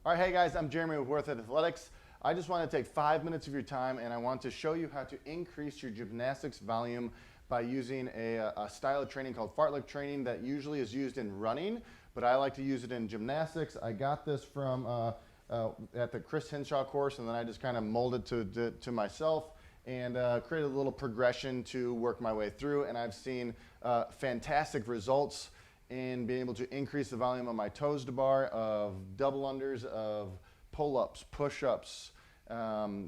All right, hey guys, I'm Jeremy with Worth It Athletics. I just want to take 5 minutes of your time and I want to show you how to increase your gymnastics volume by using a style of training called fartlek training that usually is used in running, but I like to use it in gymnastics. I got this from at the Chris Hinshaw course, and then I just kind of molded to myself and created a little progression to work my way through, and I've seen fantastic results in being able to increase the volume of my toes to bar, of double unders, of pull-ups, push-ups,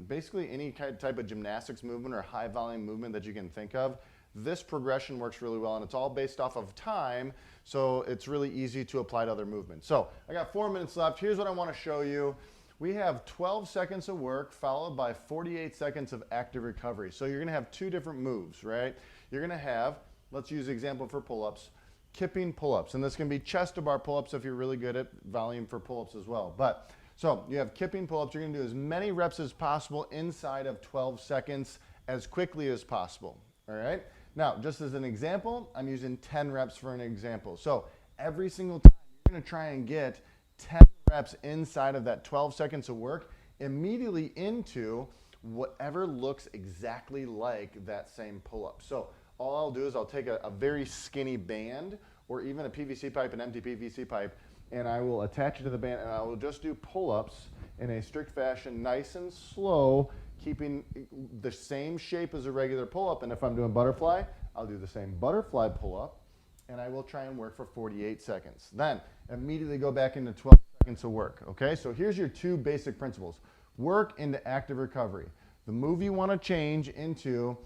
basically any type of gymnastics movement or high volume movement that you can think of. This progression works really well, and it's all based off of time, so it's really easy to apply to other movements. So I got 4 minutes left. Here's what I want to show you. We have 12 seconds of work followed by 48 seconds of active recovery. So you're going to have two different moves, right? You're going to have, let's use the example for pull-ups, kipping pull-ups, and this can be chest to bar pull-ups if you're really good at volume for pull-ups as well. But so you have kipping pull-ups. You're going to do as many reps as possible inside of 12 seconds as quickly as possible. All right. Now, just as an example, I'm using 10 reps for an example. So every single time you're going to try and get 10 reps inside of that 12 seconds of work immediately into whatever looks exactly like that same pull-up. So all I'll do is I'll take a very skinny band or even a PVC pipe, an empty PVC pipe, and I will attach it to the band and I will just do pull-ups in a strict fashion, nice and slow, keeping the same shape as a regular pull-up. And if I'm doing butterfly, I'll do the same butterfly pull-up and I will try and work for 48 seconds. Then immediately go back into 12 seconds of work, okay? So here's your two basic principles. Work into active recovery. The move you want to change into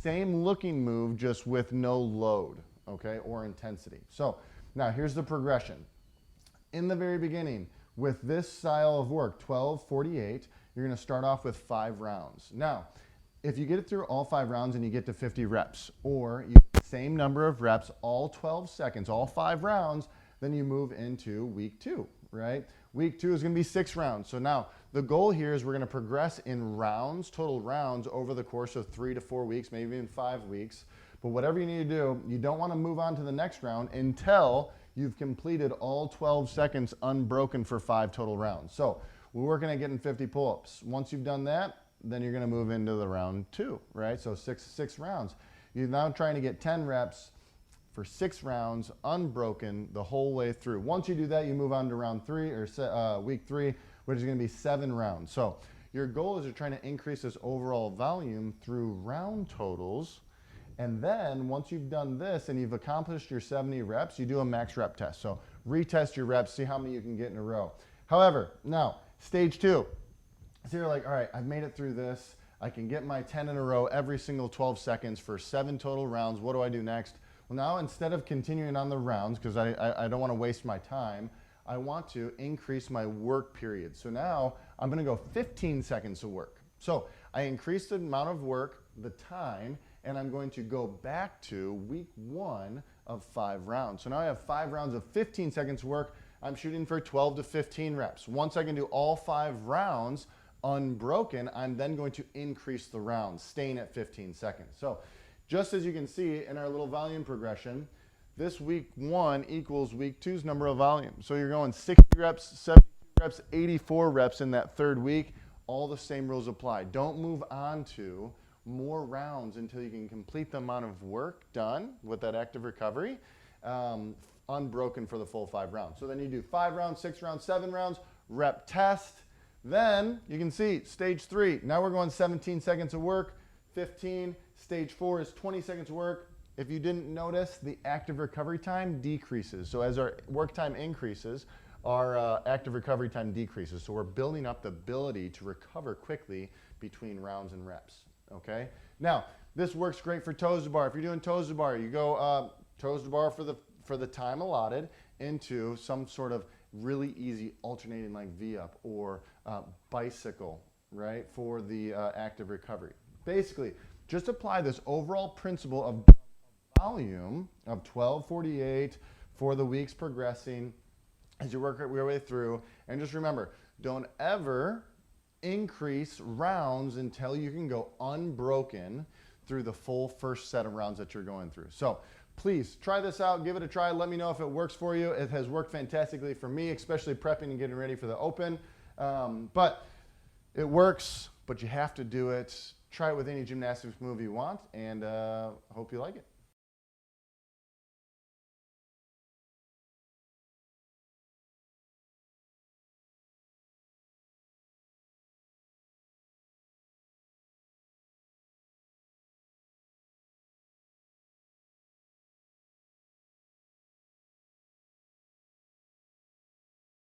same looking move, just with no load, okay, or intensity. So now here's the progression. In the very beginning, with this style of work, 12, 48, you're going to start off with 5 rounds. Now, if you get it through all 5 rounds and you get to 50 reps, or you get the same number of reps, all 12 seconds, all 5 rounds, then you move into week 2, right? Week 2 is going to be 6 rounds. So now the goal here is we're going to progress in rounds, total rounds, over the course of 3 to 4 weeks, maybe even 5 weeks. But whatever you need to do, you don't want to move on to the next round until you've completed all 12 seconds unbroken for 5 total rounds. So we're working at getting 50 pull-ups. Once you've done that, then you're going to move into the round 2, right? So six rounds. You're now trying to get 10 reps for 6 rounds unbroken the whole way through. Once you do that, you move on to round 3 or week 3, which is going to be 7 rounds. So your goal is you're trying to increase this overall volume through round totals. And then once you've done this and you've accomplished your 70 reps, you do a max rep test. So retest your reps, see how many you can get in a row. However, now stage 2. So you're like, all right, I've made it through this. I can get my 10 in a row every single 12 seconds for 7 total rounds. What do I do next? Well, now instead of continuing on the rounds, because I don't want to waste my time, I want to increase my work period. So now I'm going to go 15 seconds of work. So I increased the amount of work, the time, and I'm going to go back to week 1 of 5 rounds. So now I have 5 rounds of 15 seconds of work. I'm shooting for 12 to 15 reps. Once I can do all 5 rounds unbroken, I'm then going to increase the rounds, staying at 15 seconds. So just as you can see in our little volume progression, this week 1 equals week 2's number of volume. So you're going 60 reps, 70 reps, 84 reps in that 3rd week. All the same rules apply. Don't move on to more rounds until you can complete the amount of work done with that active recovery unbroken for the full 5 rounds. So then you do 5 rounds, 6 rounds, 7 rounds, rep test. Then you can see stage 3. Now we're going 17 seconds of work, 15. Stage 4 is 20 seconds of work. If you didn't notice, the active recovery time decreases. So as our work time increases, our active recovery time decreases. So we're building up the ability to recover quickly between rounds and reps. Okay. Now this works great for toes to bar. If you're doing toes to bar, you go toes to bar for the time allotted into some sort of really easy alternating like V-up or bicycle, right, for the active recovery. Basically, just apply this overall principle of volume of 12:48 for the weeks progressing as you work your way through. And just remember, don't ever increase rounds until you can go unbroken through the full first set of rounds that you're going through. So please try this out, give it a try. Let me know if it works for you. It has worked fantastically for me, especially prepping and getting ready for the Open. But it works, but you have to do it. Try it with any gymnastics move you want, and hope you like it.